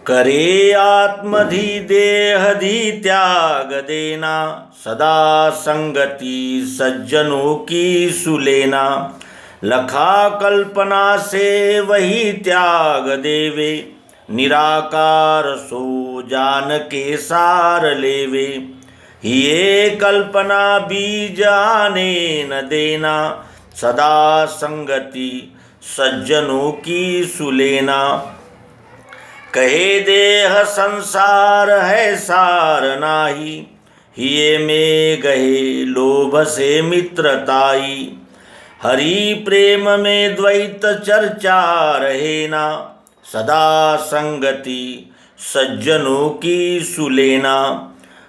करे आत्मधि देहधि त्याग देना, सदा संगति सज्जनों की सुलेना। लखा कल्पना से वही त्याग देवे, निराकार सो जान के सार लेवे। ये कल्पना बीज आने न देना, सदा संगति सज्जनों की सुलेना। कहे देह संसार है सार नाही, हिये में गहे लोभ से मित्रताई। हरि प्रेम में द्वैत चर्चा रहे ना, सदा संगति सज्जनों की सुलेना।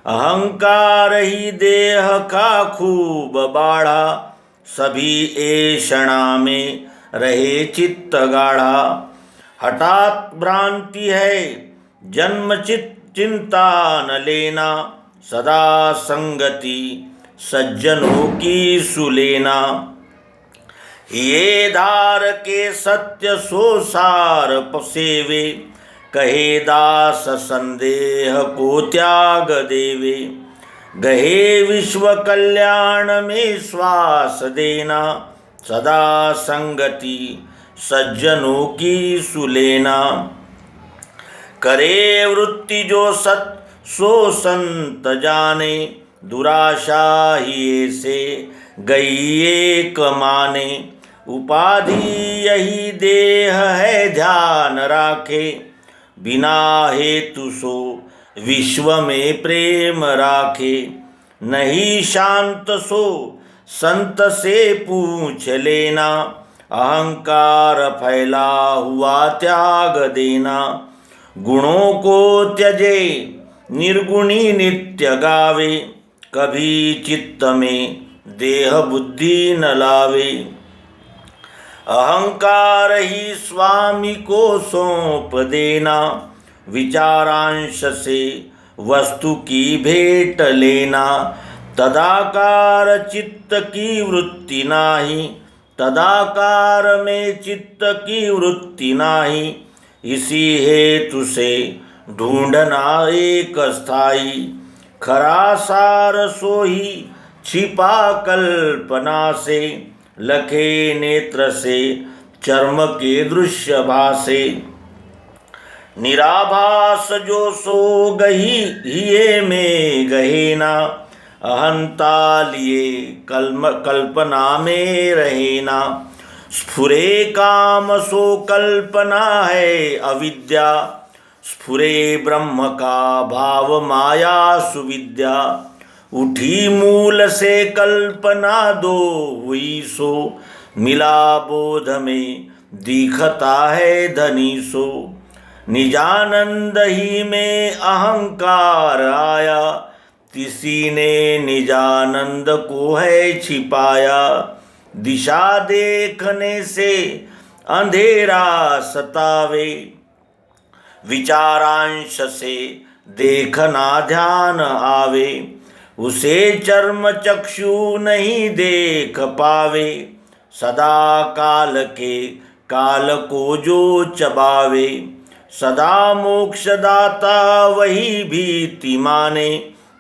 अहंकार ही देह का खूब बाढ़ा, सभी ऐषणा में रहे चित्त गाढ़ा। हठात भ्रांति है जन्म चिंता न लेना, सदा संगति सज्जनों की सुलेना। ये धार के सत्य सो सार सेवे, कहे दास संदेह को त्याग देवे। गहे विश्व कल्याण में श्वास देना, सदा संगति सज्जनों की सुलेना। करे वृत्ति जो सत सो संत जाने, दुराशा ही से गई एक माने। उपाधि यही देह है ध्यान राखे, बिना हेतु सो विश्व में प्रेम राखे। नहीं शांत सो संत से पूछ लेना, अहंकार फैला हुआ त्याग देना। गुणों को त्यजे निर्गुणी नित्य गावे, कभी चित्त में देह बुद्धि न लावे। अहंकार ही स्वामी को सौंप देना, विचारांश से वस्तु की भेंट लेना। तदाकार चित्त की वृत्ति नाही, तदाकार में चित्त की वृत्ति नाही। इसी हेतु से ढूंढना एक स्थाई, खरा सार सो ही छिपा कल्पना से। लखे नेत्र से चर्म के दृश्य भासे, निराभास जो सो गही हिये में गहेना। अहंता लिए कल्पना में रहेना, स्फुरे काम सो कल्पना है अविद्या। स्फुरे ब्रह्म का भाव माया सुविद्या, उठी मूल से कल्पना दो हुई सो। मिला बोध में दिखता है धनी सो, निजानंद ही में अहंकार आया। किसी ने निजानंद को है छिपाया, दिशा देखने से अंधेरा सतावे। विचारांश से देखना ध्यान आवे, उसे चर्म चक्षु नहीं देख पावे। सदा काल के काल को जो चबावे, सदा मोक्षदाता वही भीति माने।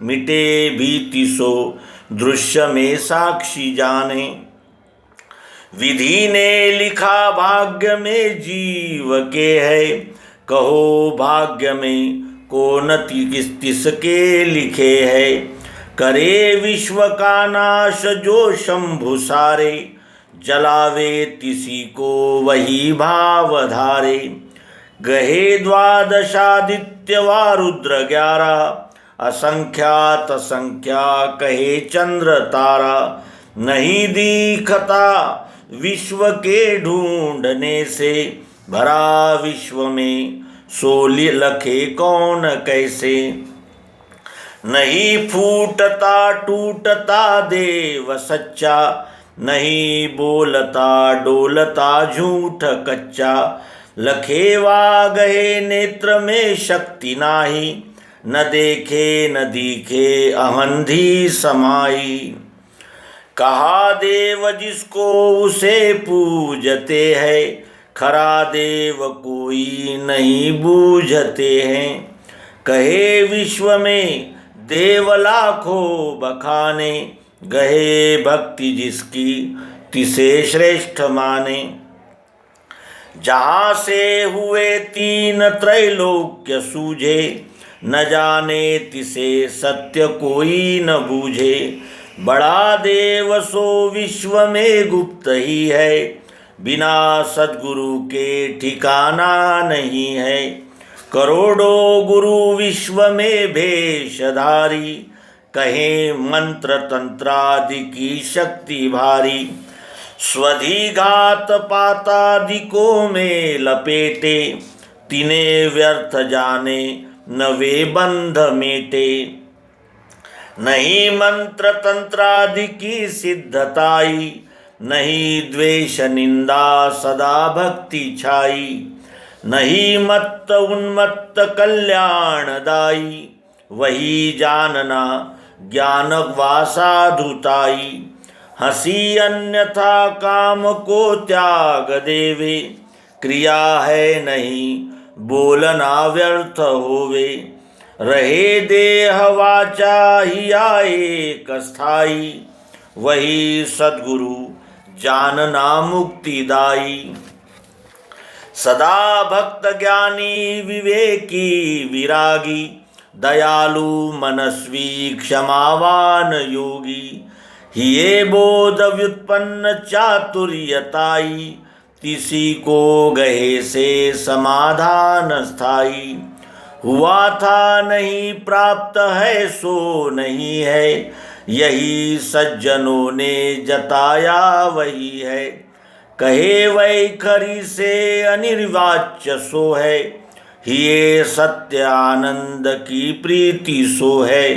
मिटे भीति सो दृश्य में साक्षी जाने, विधि ने लिखा भाग्य में जीव के है। कहो भाग्य में कौन किसके लिखे है। करे विश्व का नाश जो शंभु सारे, जलावे तिसी को वही भाव धारे। गहे द्वादशादित्य व रुद्र 11, असंख्यात संख्या कहे चंद्र तारा। नहीं दिखता विश्व के ढूंढने से, भरा विश्व में सोली लखे कौन कैसे। नहीं फूटता टूटता देव सच्चा, नहीं बोलता डोलता झूठ कच्चा। लखे वा गहे नेत्र में शक्ति नाही, न देखे न दिखे अहंधी समाई। कहा देव जिसको उसे पूजते हैं, खरा देव कोई नहीं बूझते हैं। कहे विश्व में देव लाखों बखाने, गहे भक्ति जिसकी तिसे श्रेष्ठ माने। जहाँ से हुए तीन त्रैलोक्य सूझे, न जाने तिसे सत्य कोई न बूझे। बड़ा देव सो विश्व में गुप्त ही है, बिना सद्गुरु के ठिकाना नहीं है। करोड़ों गुरु विश्व में भेषधारी, कहें मंत्र तंत्रादि की शक्ति भारी। स्वधिघात पातादिकों में लपेटे, तिने व्यर्थ जाने न वे बंध मेटे। नहीं मंत्र तंत्रादि की सिद्धताई, नहीं द्वेष निंदा सदा भक्ति छाई। नहीं मत्त उन्मत्त कल्याणदाई, वही जानना ज्ञान वासाधुताई। हंसी अन्यथा काम को त्याग देवे, क्रिया है नहीं बोलना व्यर्थ होवे। रहे देह वाचा ही एक स्थाई, वही सद्गुरु जानना मुक्तिदाई। सदा भक्त ज्ञानी विवेकी विरागी, दयालु मनस्वी क्षमावान योगी। ये बोध व्युत्पन्न चातुर्यताई, किसी को गहे से समाधान स्थाई। हुआ था नहीं प्राप्त है सो नहीं है, यही सज्जनों ने जताया वही है। कहे वैखरी से अनिर्वाच्य सो है, ये सत्य आनंद की प्रीति सो है।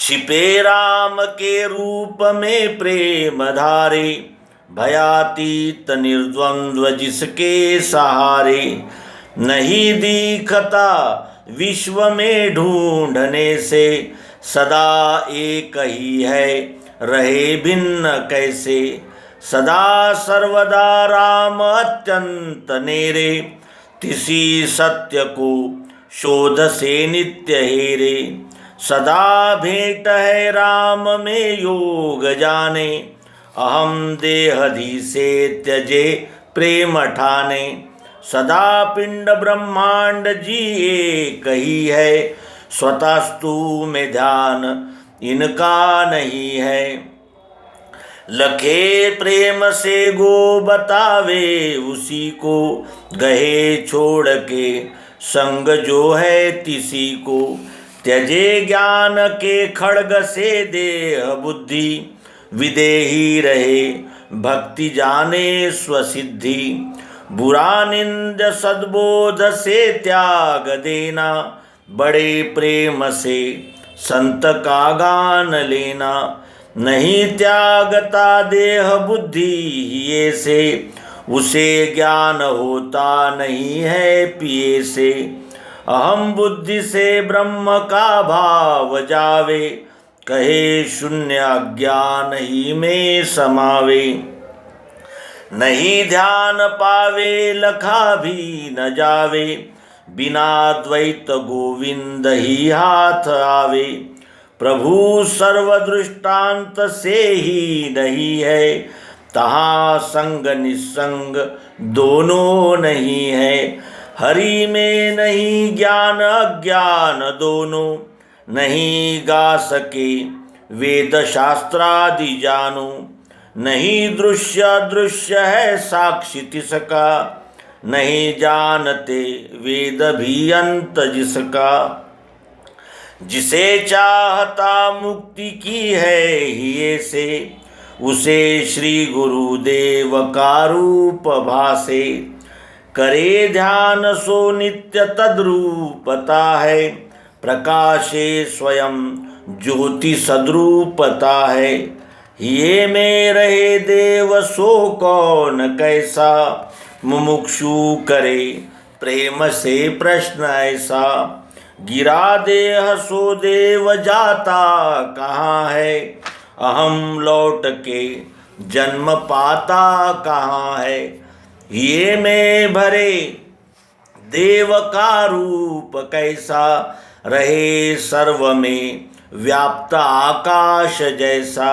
छिपे राम के रूप में प्रेम धारे, भयातीत निर्द्वंद्व जिसके सहारे। नहीं दिखता विश्व में ढूंढने से, सदा एक ही है रहे भिन्न कैसे। सदा सर्वदा राम अत्यंत नेरे, तिसी सत्य को शोध से नित्य हेरे। सदा भेंट है राम में योग जाने, अहम देहधि से त्यजे प्रेम ठाने। सदा पिंड ब्रह्मांड जी एक ही है, स्वतस्तु में ध्यान इनका नहीं है। लखे प्रेम से गो बतावे उसी को, गहे छोड़ के संग जो है तिसी को। त्यजे ज्ञान के खड्ग से देह बुद्धि, विदेही रहे भक्ति जाने स्वसिद्धि। बुरा निंद सद्बोध से त्याग देना, बड़े प्रेम से संत का गान लेना। नहीं त्यागता देह बुद्धि ये से, उसे ज्ञान होता नहीं है पिए से। अहम बुद्धि से ब्रह्म का भाव जावे, कहे शून्य अज्ञान ही में समावे। नहीं ध्यान पावे लखा भी न जावे, बिना द्वैत गोविंद ही हाथ आवे। प्रभु सर्व दृष्टांत से ही नहीं है, तहाँ संग निसंग दोनों नहीं है। हरि में नहीं ज्ञान अज्ञान दोनों, नहीं गा सके वेद शास्त्रादि जानो। नहीं दृश्य दृश्य है साक्षी तिसका, नहीं जानते वेद भी अंत जिसका। जिसे चाहता मुक्ति की है ही से, उसे श्री गुरुदेव का रूप भासे। करे ध्यान सो नित्य तद्रूपता है, प्रकाशे स्वयं ज्योति सद्रूपता है। ये में रहे देव सो कौन कैसा, मुमुक्षु करे प्रेम से प्रश्न ऐसा। गिरा देह सो देव जाता कहाँ है, अहम लौट के जन्म पाता कहाँ है। ये में भरे देव का रूप कैसा, रहे सर्व में व्याप्त आकाश जैसा।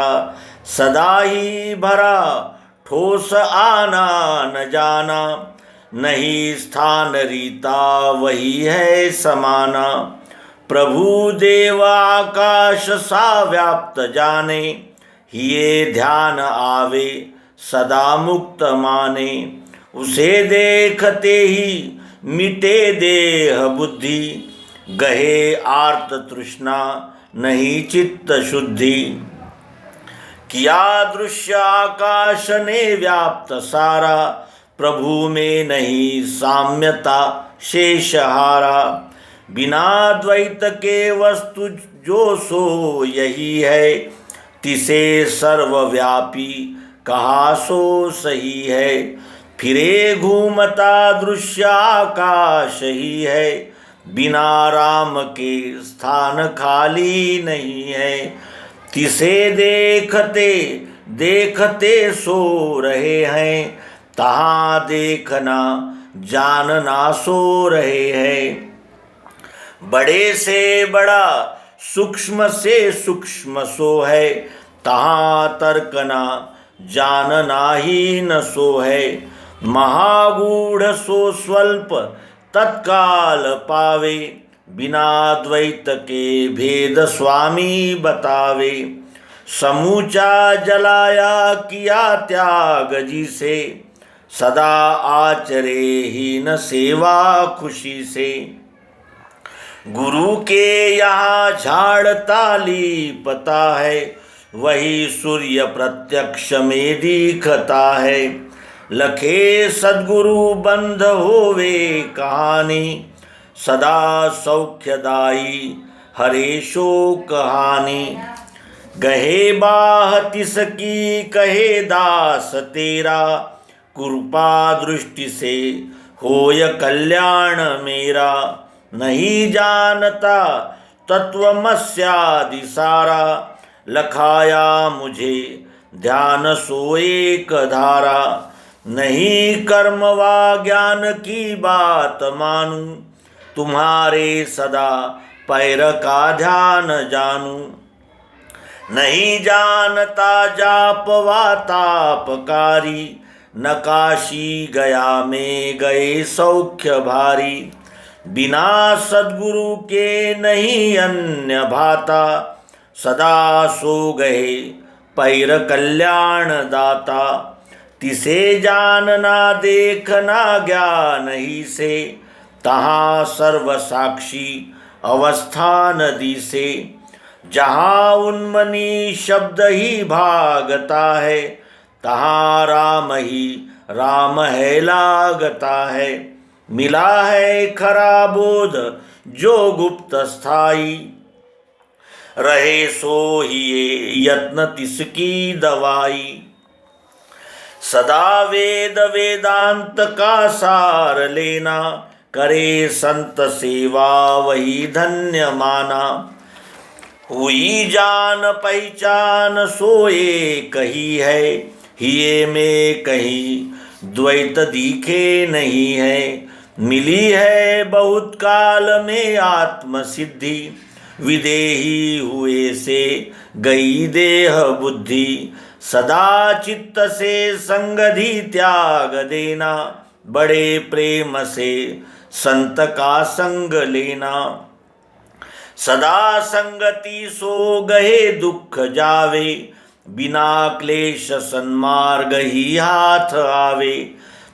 सदा ही भरा ठोस आना न जाना, नहीं स्थान रीता वही है समाना। प्रभु देव आकाश सा व्याप्त जाने, ये ध्यान आवे सदा मुक्त माने। उसे देखते ही मिटे देह बुद्धि, गहे आर्त तृष्णा नहीं चित्त शुद्धि। किया दृश्य आकाश ने व्याप्त सारा, प्रभु में नहीं साम्यता शेषहारा। बिना द्वैत के वस्तु जो सो यही है, तिसे सर्वव्यापी कहा सो सही है। फिरे घूमता दृश्य आकाश ही है, बिना राम के स्थान खाली नहीं है। तिसे देखते देखते सो रहे हैं, तहाँ देखना जानना सो रहे हैं। बड़े से बड़ा सूक्ष्म से सूक्ष्म सो है, तहाँ तर्कना जानना ही न सो है। महागूढ़ सो स्वल्प तत्काल पावे, बिना द्वैत के भेद स्वामी बतावे। समूचा जलाया किया त्याग जी से, सदा आचरे ही न सेवा खुशी से। गुरु के यहाँ झाड़ ताली पता है, वही सूर्य प्रत्यक्ष में दिखता है। लखे सद्गुरु बंध होवे कहानी, सदा सौख्यदायी हरे शोक हानि। गहे बाह तिसकी कहे दास तेरा, कृपा दृष्टि से होय कल्याण मेरा। नहीं जानता तत्वमस्यादि सारा, लखाया मुझे ध्यान सो एक धारा। नहीं कर्म वा ज्ञान की बात मानूं, तुम्हारे सदा पैर का ध्यान जानूं। नहीं जानता जाप वा तापकारी, नकाशी गया में गए सौख्य भारी। बिना सद्गुरु के नहीं अन्य भाता, सदा सो गए पैर कल्याण दाता। तिसे जानना देखना ज्ञान ही से, तहाँ सर्व साक्षी अवस्थान दिसे। जहाँ उन्मनी शब्द ही भागता है, तहाँ राम ही राम है लागता है। मिला है खरा बोध जो गुप्त स्थाई, रहे सो ही ये यत्न तिसकी दवाई। सदा वेद वेदांत का सार लेना, करे संत सेवा वही धन्य माना। हुई जान पहचान सोए कही है, हिये में कहीं द्वैत दिखे नहीं है। मिली है बहुत काल में आत्म सिद्धि, विदेही हुए से गई देह बुद्धि। सदा चित्त से संगधि त्याग देना, बड़े प्रेम से संत का संग लेना। सदा संगति सो गहे दुख जावे, बिना क्लेश सन्मार्ग ही हाथ आवे।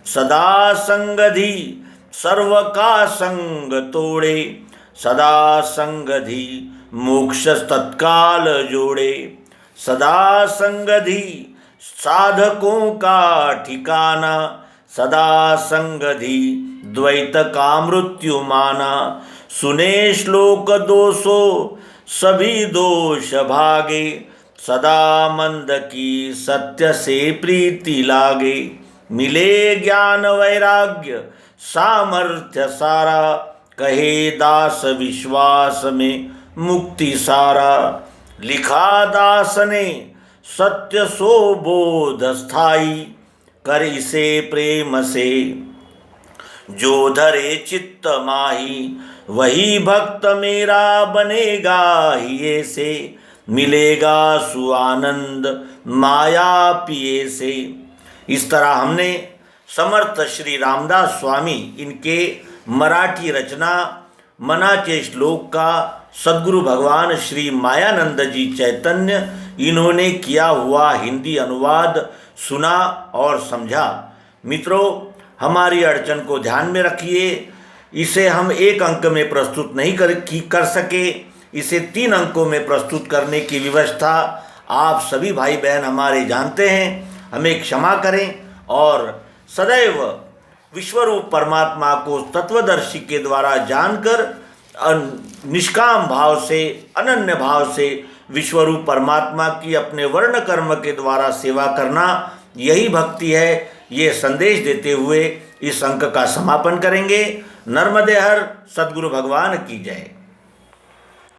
सदा संगधि सर्व का संग तोड़े, सदा संगधि मोक्ष तत्काल जोड़े। सदा संगधि साधकों का ठिकाना, सदा संगधि द्वैत का मृत्यु माना। सुने श्लोक 200 सभी दोष भागे, सदा मंद की सत्य से प्रीति लागे। मिले ज्ञान वैराग्य सामर्थ्य सारा, कहे दास विश्वास में मुक्ति सारा। लिखा दास ने सत्य सो बोध स्थाई, कर इसे प्रेम से। जो धरे चित्त माही वही भक्त मेरा बनेगा ही ऐसे। मिलेगा सुआनंद माया पिए से। इस तरह हमने समर्थ श्री रामदास स्वामी इनके मराठी रचना मनाचे श्लोक का सद्गुरु भगवान श्री मायानंद जी चैतन्य इन्होंने किया हुआ हिंदी अनुवाद सुना और समझा। मित्रों, हमारी अड़चन को ध्यान में रखिए। इसे हम एक अंक में प्रस्तुत नहीं कर सके, इसे 3 अंकों में प्रस्तुत करने की व्यवस्था आप सभी भाई बहन हमारे जानते हैं। हमें क्षमा करें और सदैव विश्वरूप परमात्मा को तत्वदर्शी के द्वारा जानकर निष्काम भाव से, अनन्य भाव से विश्वरूप परमात्मा की अपने वर्ण कर्म के द्वारा सेवा करना यही भक्ति है। ये संदेश देते हुए इस अंक का समापन करेंगे। नर्मदे हर सद्गुरु भगवान की जय।